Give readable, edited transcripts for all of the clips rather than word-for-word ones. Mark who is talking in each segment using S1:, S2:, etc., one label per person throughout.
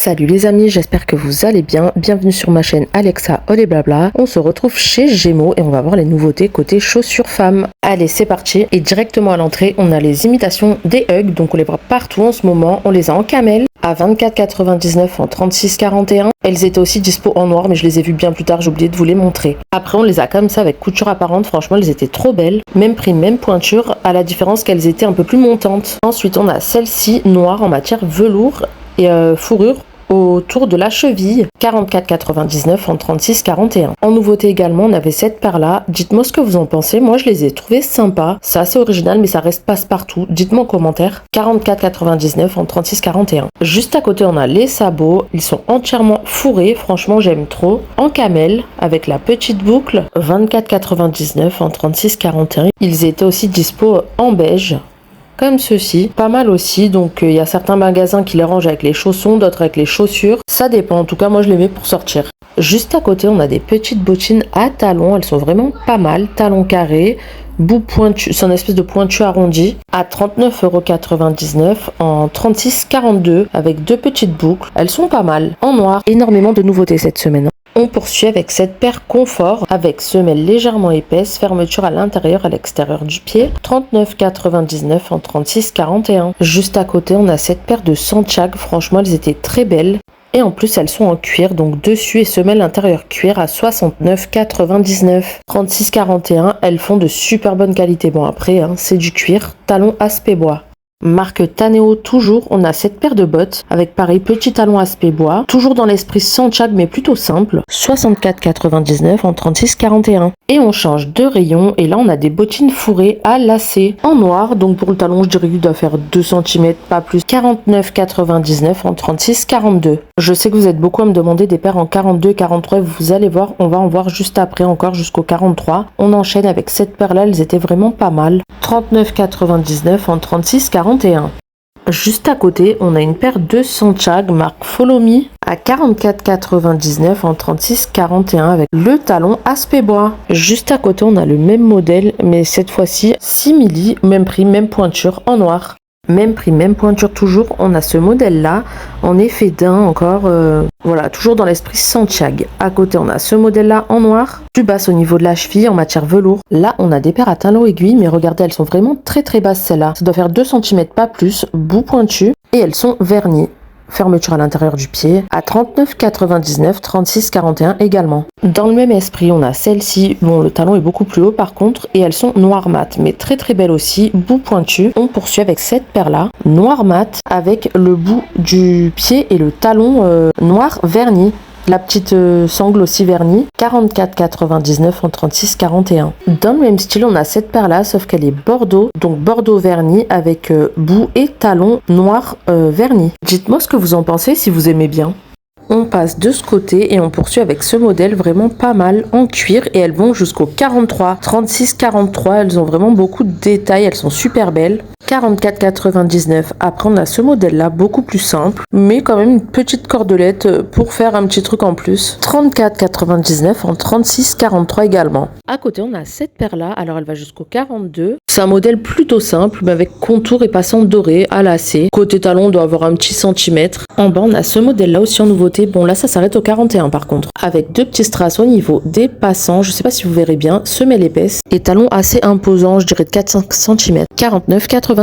S1: Salut les amis, j'espère que vous allez bien. Bienvenue sur ma chaîne Alexa Olé Blabla. On se retrouve chez Gémeaux et on va voir les nouveautés côté chaussures femmes. Allez, c'est parti. Et directement à l'entrée, on a les imitations des Ugg. Donc on les voit partout en ce moment. On les a en camel à 24,99 en 36,41. Elles étaient aussi dispo en noir, mais je les ai vues bien plus tard, j'ai oublié de vous les montrer. Après, on les a comme ça avec couture apparente. Franchement, elles étaient trop belles. Même prix, même pointure, à la différence qu'elles étaient un peu plus montantes. Ensuite, on a celle-ci noire en matière velours et fourrure autour de la cheville, 44,99 en 36,41. En nouveauté également, on avait cette paire-là. Dites-moi ce que vous en pensez. Moi, je les ai trouvées sympas. C'est assez original, mais ça reste passe-partout. Dites-moi en commentaire. 44,99 en 36,41. Juste à côté, on a les sabots. Ils sont entièrement fourrés. Franchement, j'aime trop. En camel, avec la petite boucle, 24,99 en 36,41. Ils étaient aussi dispo en beige, comme ceci, pas mal aussi. Donc il y a certains magasins qui les rangent avec les chaussons, d'autres avec les chaussures, ça dépend. En tout cas, moi je les mets pour sortir. Juste à côté, on a des petites bottines à talons, elles sont vraiment pas mal, talons carrés, bout pointu, c'est une espèce de pointu arrondi, à 39,99 en 36,42 avec deux petites boucles. Elles sont pas mal, en noir. Énormément de nouveautés cette semaine. On poursuit avec cette paire confort avec semelle légèrement épaisse, fermeture à l'intérieur et à l'extérieur du pied, 39,99 en 36,41. Juste à côté, on a cette paire de Santiago, franchement elles étaient très belles. Et en plus, elles sont en cuir, donc dessus et semelle intérieure cuir à 69,99. 36,41, elles font de super bonne qualité. Bon après, c'est du cuir, talon aspect bois. Marque Taneo toujours, on a cette paire de bottes avec pareil petit talon aspect bois, toujours dans l'esprit Santiago mais plutôt simple, 64,99 en 36,41. Et on change de rayon et là on a des bottines fourrées à lacets en noir, donc pour le talon je dirais qu'il doit faire 2 cm pas plus, 49,99 en 36,42. Je sais que vous êtes beaucoup à me demander des paires en 42 et 43, vous allez voir, on va en voir juste après encore jusqu'au 43. On enchaîne avec cette paire là, elles étaient vraiment pas mal, 39,99 en 36,41. Juste à côté, on a une paire de Santiago marque Follow Me à 44,99 en 36,41 avec le talon aspect bois. Juste à côté, on a le même modèle, mais cette fois-ci simili, même prix, même pointure en noir. Même prix, même pointure toujours, on a ce modèle-là, en effet d'un encore, voilà, toujours dans l'esprit Santiago. À côté, on a ce modèle-là en noir, plus basse au niveau de la cheville, en matière velours. Là, on a des paires à talons aiguilles, mais regardez, elles sont vraiment très très basses celles-là. Ça doit faire 2 cm pas plus, bout pointu, et elles sont vernies. Fermeture à l'intérieur du pied à 39,99, 36,41 également. Dans le même esprit, on a celle-ci. Bon, le talon est beaucoup plus haut par contre et elles sont noir mat, mais très très belles aussi, bout pointu. On poursuit avec cette paire-là, noir mat avec le bout du pied et le talon noir verni. La petite sangle aussi vernie, 44,99 en 36,41. Dans le même style, on a cette paire-là, sauf qu'elle est bordeaux, donc bordeaux verni avec bout et talon noir verni. Dites-moi ce que vous en pensez si vous aimez bien. On passe de ce côté et on poursuit avec ce modèle vraiment pas mal en cuir et elles vont jusqu'au 43, 36, 43. Elles ont vraiment beaucoup de détails, elles sont super belles. 44,99. Après on a ce modèle là beaucoup plus simple mais quand même une petite cordelette pour faire un petit truc en plus, 34,99 en 36,43 également. À côté on a cette paire là, alors elle va jusqu'au 42. C'est un modèle plutôt simple mais avec contour et passant doré à lacet. Côté talon on doit avoir un petit centimètre. En bas on a ce modèle là aussi en nouveauté. Bon là ça s'arrête au 41 par contre, avec deux petits strass au niveau des passants, je sais pas si vous verrez bien, semelle épaisse et talons assez imposants, je dirais de 4-5 cm. 49,99.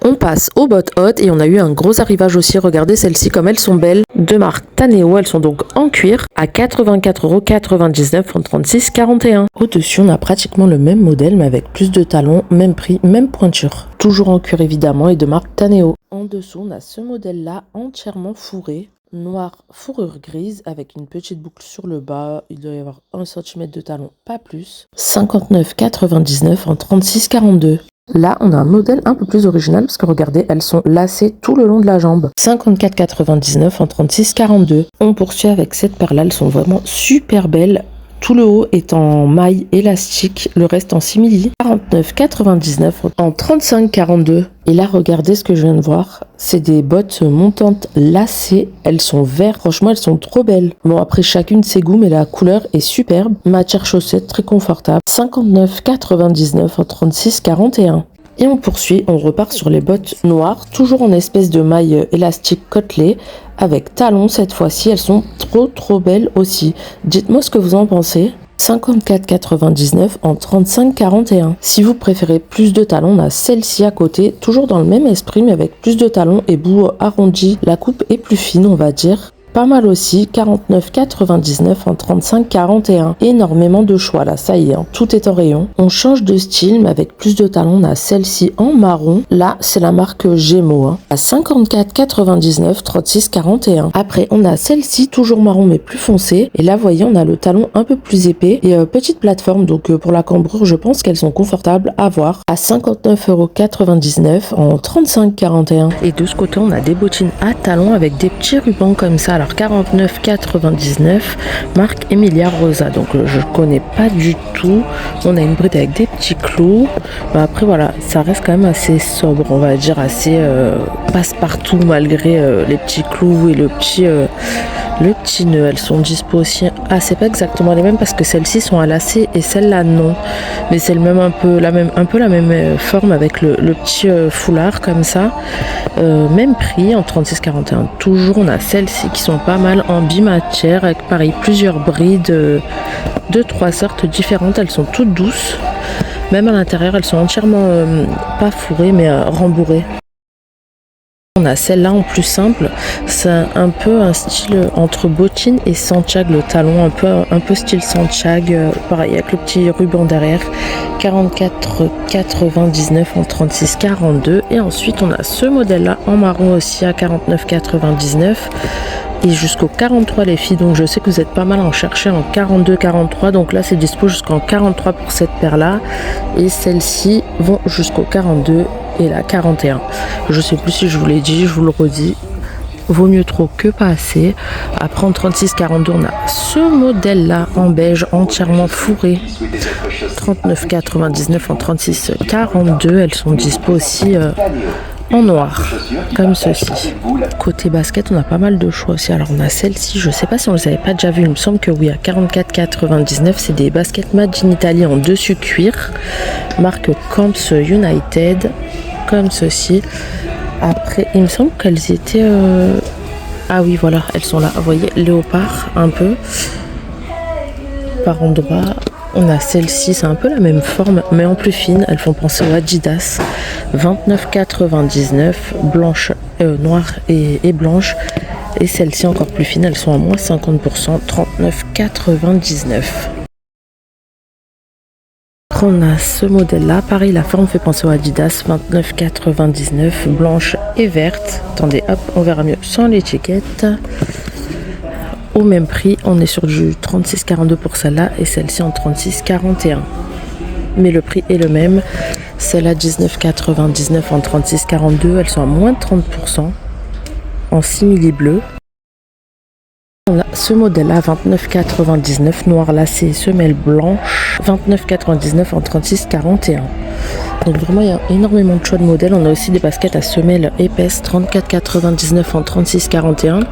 S1: On passe aux bottes hautes et on a eu un gros arrivage aussi, regardez celles-ci comme elles sont belles, de marque Taneo, elles sont donc en cuir à 84,99 en 36,41. Au-dessus on a pratiquement le même modèle mais avec plus de talons, même prix, même pointure. Toujours en cuir évidemment et de marque Taneo. En dessous on a ce modèle là entièrement fourré, noir fourrure grise avec une petite boucle sur le bas, il doit y avoir 1 cm de talon, pas plus, 59,99 en 36,42. Là, on a un modèle un peu plus original parce que regardez, elles sont lacées tout le long de la jambe. 54,99 en 36,42. On poursuit avec cette paire-là, elles sont vraiment super belles. Tout le haut est en maille élastique, le reste en simili. 49,99 en 35,42. Et là, regardez ce que je viens de voir. C'est des bottes montantes lacées. Elles sont vertes. Franchement, elles sont trop belles. Bon, après, chacune ses goûts, mais la couleur est superbe. Matière chaussette, très confortable. 59,99 en 36,41. Et on poursuit, on repart sur les bottes noires, toujours en espèce de maille élastique côtelée, avec talons cette fois-ci. Elles sont trop belles aussi. Dites-moi ce que vous en pensez. 54,99 en 35,41. Si vous préférez plus de talons, on a celle-ci à côté, toujours dans le même esprit mais avec plus de talons et bout arrondi. La coupe est plus fine, on va dire. Pas mal aussi, 49,99 en 35,41. Énormément de choix là, ça y est, hein, tout est en rayon. On change de style, mais avec plus de talons, on a celle-ci en marron. Là, c'est la marque Gémeaux, hein, à 54,99, 36,41. Après, on a celle-ci, toujours marron, mais plus foncé. Et là, vous voyez, on a le talon un peu plus épais. Et petite plateforme, donc pour la cambrure, je pense qu'elles sont confortables à voir. À 59,99 en 35,41. Et de ce côté, on a des bottines à talons avec des petits rubans comme ça. Alors 49,99 marque Emilia Rosa, donc je connais pas du tout. On a une bride avec des petits clous, mais après voilà, ça reste quand même assez sobre, on va dire, assez passe-partout malgré les petits clous et le petit nœud. Elles sont dispo aussi. Ah, c'est pas exactement les mêmes parce que celles-ci sont à lacets et celle-là non, mais c'est le même un peu la même forme avec le petit foulard comme ça. Même prix en 36,41. Toujours on a celles-ci qui sont pas mal en bimatière avec pareil plusieurs brides de 3 sortes différentes. Elles sont toutes douces, même à l'intérieur elles sont entièrement pas fourrées mais rembourrées. On a celle-là en plus simple, c'est un peu un style entre bottine et Santiago, le talon un peu style Santiago, pareil avec le petit ruban derrière, 44,99 en 36,42. Et ensuite on a ce modèle là en marron aussi à 49,99 et jusqu'au 43 les filles, donc je sais que vous êtes pas mal à en chercher en 42, 43, donc là c'est dispo jusqu'en 43 pour cette paire là, et celles-ci vont jusqu'au 42 et la 41. Je sais plus si je vous l'ai dit, je vous le redis, vaut mieux trop que pas assez. Après en 36,42 on a ce modèle là en beige entièrement fourré, 39,99 en 36,42. Elles sont dispo aussi en noir comme ceci. Côté basket on a pas mal de choix aussi. Alors on a celle-ci, je sais pas si on les avait pas déjà vues, il me semble que oui, à 44,99. c'est des baskets made in Italy en dessus cuir, marque Camps United comme ceci. Après il me semble qu'elles étaient ah oui voilà, elles sont là, vous voyez, léopard un peu par endroit. On a celle-ci, c'est un peu la même forme, mais en plus fine. Elles font penser au Adidas. 29,99, blanche, noire et blanche. Et celles-ci encore plus fines, elles sont à moins 50%, 39,99. On a ce modèle-là, pareil, la forme fait penser au Adidas. 29,99, blanche et verte. Attendez, hop, on verra mieux sans l'étiquette. Au même prix, on est sur du 36,42 pour celle-là et celle-ci en 36,41. Mais le prix est le même. Celle-là 19,99 en 36,42. Elles sont à moins de 30% en simili bleu. On a ce modèle-là, 29,99, noir lacé, semelle blanche, 29,99 en 36,41. Donc vraiment, il y a énormément de choix de modèles. On a aussi des baskets à semelle épaisse, 34,99 en 36,41.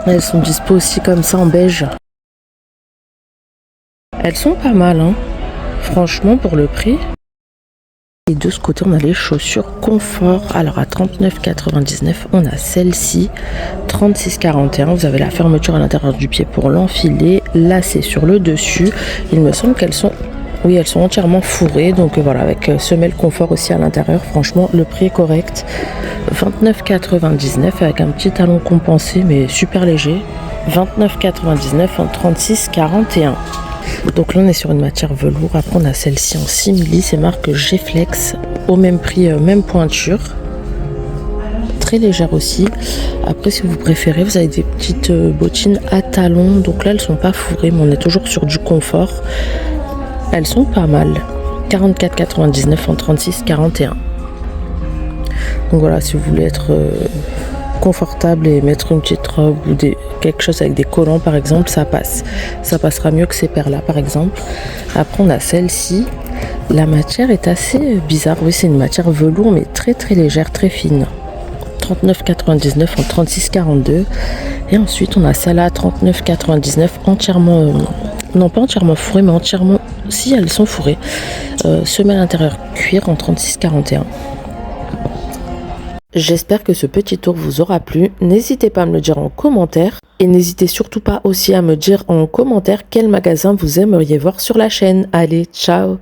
S1: Elles sont dispo aussi comme ça en beige. Elles sont pas mal, hein, franchement, pour le prix. Et de ce côté, on a les chaussures confort. Alors à 39,99, on a celle-ci, 36,41. Vous avez la fermeture à l'intérieur du pied pour l'enfiler, lacée sur le dessus. Il me semble qu'elles sont... Oui, elles sont entièrement fourrées, donc voilà, avec semelle confort aussi à l'intérieur. Franchement, le prix est correct. 29,99 avec un petit talon compensé, mais super léger. 29,99 en 36,41. Donc là, on est sur une matière velours. Après, on a celle-ci en simili, c'est marque G-Flex, au même prix, même pointure. Très légère aussi. Après, si vous préférez, vous avez des petites bottines à talons. Donc là, elles sont pas fourrées, mais on est toujours sur du confort. Elles sont pas mal. 44,99 en 36,41. Donc voilà, si vous voulez être confortable et mettre une petite robe ou quelque chose avec des collants par exemple, ça passe. Ça passera mieux que ces paires-là par exemple. Après, on a celle-ci. La matière est assez bizarre. Oui, c'est une matière velours, mais très très légère, très fine. 39,99 en 36,42. Et ensuite, on a celle-là à 39,99 entièrement... non, pas entièrement fourrée, mais entièrement si elles sont fourrées. Semelle intérieure cuir en 36-41. J'espère que ce petit tour vous aura plu. N'hésitez pas à me le dire en commentaire. Et n'hésitez surtout pas aussi à me dire en commentaire quel magasin vous aimeriez voir sur la chaîne. Allez, ciao!